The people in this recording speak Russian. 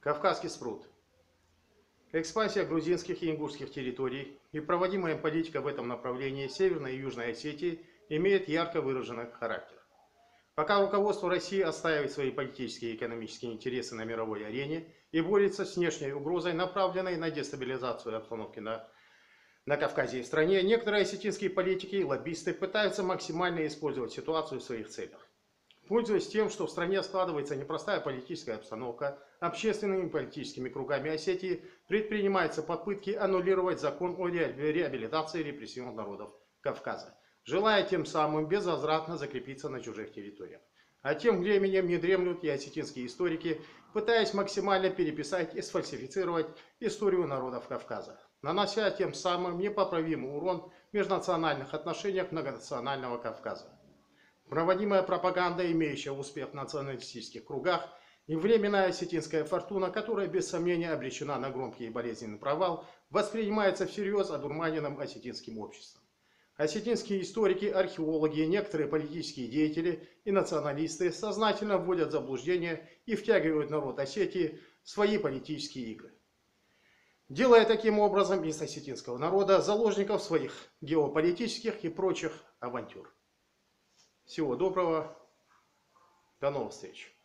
Кавказский спрут. Экспансия грузинских и ингушских территорий и проводимая политика в этом направлении Северной и Южной Осетии имеет ярко выраженный характер. Пока руководство России отстаивает свои политические и экономические интересы на мировой арене и борется с внешней угрозой, направленной на дестабилизацию обстановки на Кавказе и в стране, некоторые осетинские политики и лоббисты пытаются максимально использовать ситуацию в своих целях. Пользуясь тем, что в стране складывается непростая политическая обстановка, общественными и политическими кругами Осетии предпринимаются попытки аннулировать закон о реабилитации репрессированных народов Кавказа, желая тем самым безвозвратно закрепиться на чужих территориях. А тем временем не дремлют и осетинские историки, пытаясь максимально переписать и сфальсифицировать историю народов Кавказа, нанося тем самым непоправимый урон в межнациональных отношениях многонационального Кавказа. Проводимая пропаганда, имеющая успех в националистических кругах, и временная осетинская фортуна, которая без сомнения обречена на громкий и болезненный провал, воспринимается всерьез одурманенным осетинским обществом. Осетинские историки, археологи, некоторые политические деятели и националисты сознательно вводят в заблуждение и втягивают народ Осетии в свои политические игры, делая таким образом из осетинского народа заложников своих геополитических и прочих авантюр. Всего доброго, до новых встреч!